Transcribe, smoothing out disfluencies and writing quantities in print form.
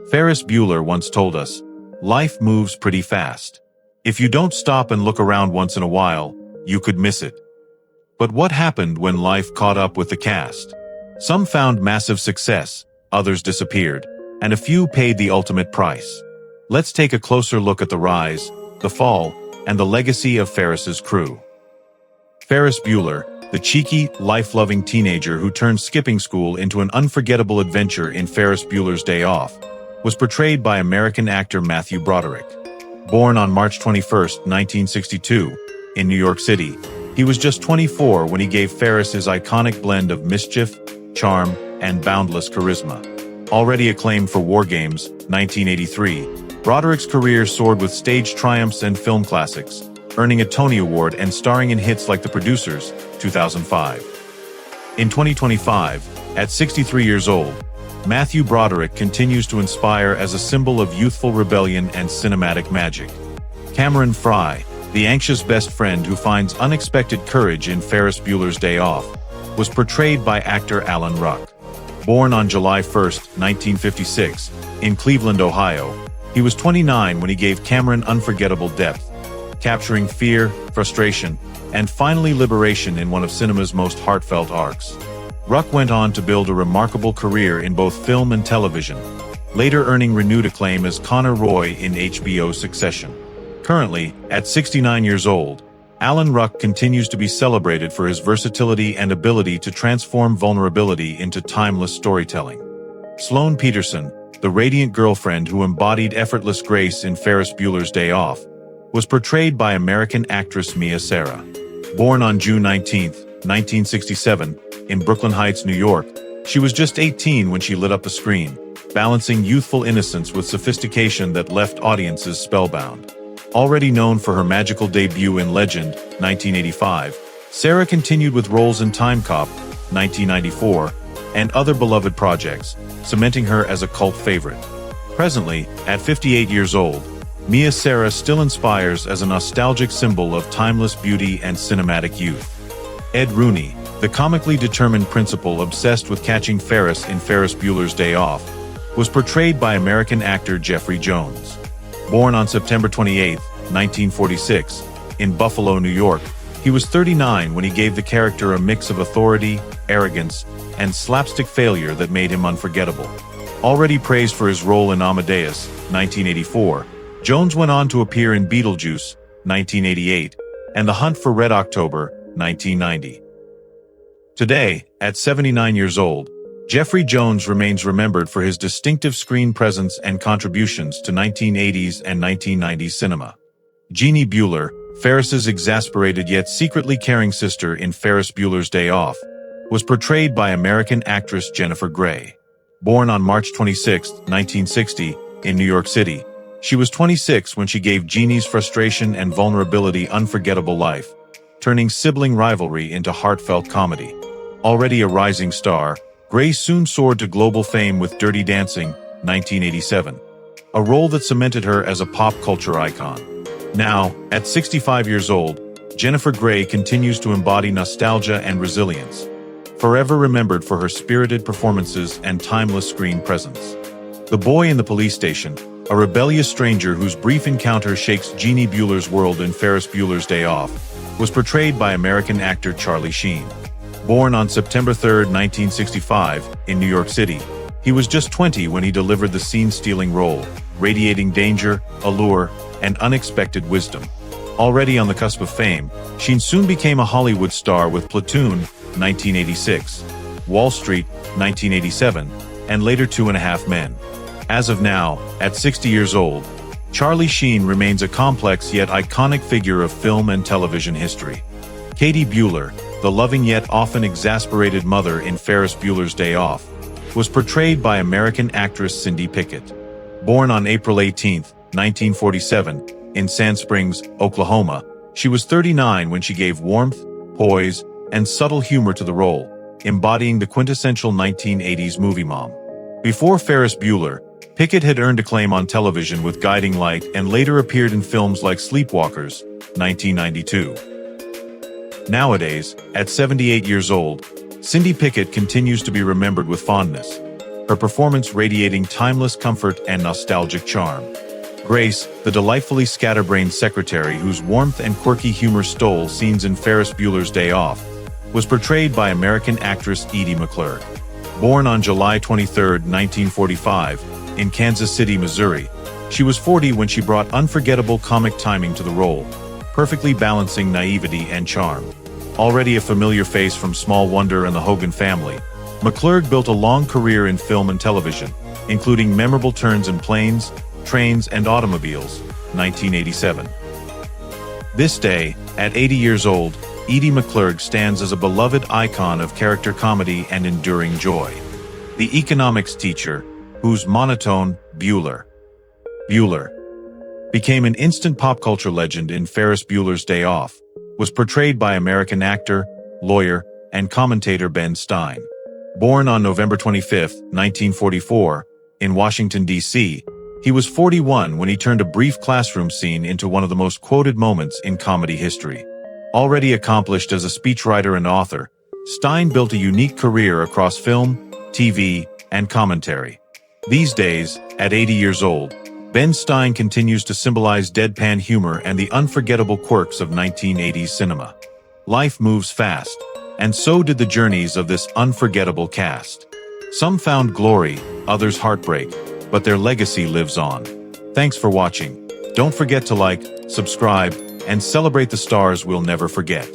Ferris Bueller once told us, "Life moves pretty fast. If you don't stop and look around once in a while, you could miss it." But what happened when life caught up with the cast? Some found massive success, others disappeared, and a few paid the ultimate price. Let's take a closer look at the rise, the fall, and the legacy of Ferris's crew. Ferris Bueller, the cheeky, life-loving teenager who turned skipping school into an unforgettable adventure in Ferris Bueller's Day Off, was portrayed by American actor Matthew Broderick. Born on March 21, 1962, in New York City, he was just 24 when he gave Ferris his iconic blend of mischief, charm, and boundless charisma. Already acclaimed for War Games, 1983, Broderick's career soared with stage triumphs and film classics, earning a Tony Award and starring in hits like The Producers, 2005. In 2025, at 63 years old, Matthew Broderick continues to inspire as a symbol of youthful rebellion and cinematic magic. Cameron Fry, the anxious best friend who finds unexpected courage in Ferris Bueller's Day Off, was portrayed by actor Alan Ruck. Born on July 1, 1956, in Cleveland, Ohio, he was 29 when he gave Cameron unforgettable depth, capturing fear, frustration, and finally liberation in one of cinema's most heartfelt arcs. Ruck went on to build a remarkable career in both film and television, later earning renewed acclaim as Connor Roy in HBO's Succession. Currently, at 69 years old, Alan Ruck continues to be celebrated for his versatility and ability to transform vulnerability into timeless storytelling. Sloane Peterson, the radiant girlfriend who embodied effortless grace in Ferris Bueller's Day Off, was portrayed by American actress Mia Sara. Born on June 19, 1967, in Brooklyn Heights, New York, she was just 18 when she lit up the screen, balancing youthful innocence with sophistication that left audiences spellbound. Already known for her magical debut in Legend, 1985, Sara continued with roles in Time Cop, 1994, and other beloved projects, cementing her as a cult favorite. Presently, at 58 years old, Mia Sara still inspires as a nostalgic symbol of timeless beauty and cinematic youth. Ed Rooney, the comically determined principal obsessed with catching Ferris in Ferris Bueller's Day Off, was portrayed by American actor Jeffrey Jones. Born on September 28, 1946, in Buffalo, New York, he was 39 when he gave the character a mix of authority, arrogance, and slapstick failure that made him unforgettable. Already praised for his role in Amadeus, 1984, Jones went on to appear in Beetlejuice, 1988, and The Hunt for Red October, 1990. Today, at 79 years old, Jeffrey Jones remains remembered for his distinctive screen presence and contributions to 1980s and 1990s cinema. Jeannie Bueller, Ferris's exasperated yet secretly caring sister in Ferris Bueller's Day Off, was portrayed by American actress Jennifer Grey. Born on March 26, 1960, in New York City, she was 26 when she gave Jeannie's frustration and vulnerability unforgettable life, turning sibling rivalry into heartfelt comedy. Already a rising star, Grey soon soared to global fame with Dirty Dancing, 1987, a role that cemented her as a pop culture icon. Now, at 65 years old, Jennifer Grey continues to embody nostalgia and resilience, forever remembered for her spirited performances and timeless screen presence. The boy in the police station, a rebellious stranger whose brief encounter shakes Jeannie Bueller's world in Ferris Bueller's Day Off, was portrayed by American actor Charlie Sheen. Born on September 3, 1965, in New York City, he was just 20 when he delivered the scene-stealing role, radiating danger, allure, and unexpected wisdom. Already on the cusp of fame, Sheen soon became a Hollywood star with Platoon, 1986, Wall Street, 1987, and later 2.5 Men. As of now, at 60 years old, Charlie Sheen remains a complex yet iconic figure of film and television history. Katie Bueller, the loving yet often exasperated mother in Ferris Bueller's Day Off, was portrayed by American actress Cindy Pickett. Born on April 18, 1947, in Sand Springs, Oklahoma, she was 39 when she gave warmth, poise, and subtle humor to the role, embodying the quintessential 1980s movie mom. Before Ferris Bueller, Pickett had earned acclaim on television with Guiding Light and later appeared in films like Sleepwalkers, 1992. Nowadays, at 78 years old, Cindy Pickett continues to be remembered with fondness. her performance radiating timeless comfort and nostalgic charm. Grace, the delightfully scatterbrained secretary whose warmth and quirky humor stole scenes in Ferris Bueller's Day Off, was portrayed by American actress Edie McClurg. Born on July 23, 1945, in Kansas City, Missouri, she was 40 when she brought unforgettable comic timing to the role, perfectly balancing naivety and charm. Already a familiar face from Small Wonder and the Hogan Family, McClurg built a long career in film and television, including memorable turns in Planes, Trains, and Automobiles, 1987. This day, at 80 years old, Edie McClurg stands as a beloved icon of character comedy and enduring joy. The economics teacher, whose monotone, Bueller, became an instant pop culture legend in Ferris Bueller's Day Off, was portrayed by American actor, lawyer, and commentator Ben Stein. Born on November 25, 1944, in Washington, D.C., he was 41 when he turned a brief classroom scene into one of the most quoted moments in comedy history. Already accomplished as a speechwriter and author, Stein built a unique career across film, TV, and commentary. These days, at 80 years old, Ben Stein continues to symbolize deadpan humor and the unforgettable quirks of 1980s cinema. Life moves fast, and so did the journeys of this unforgettable cast. Some found glory, others heartbreak, but their legacy lives on. Thanks for watching. Don't forget to like, subscribe, and celebrate the stars we'll never forget.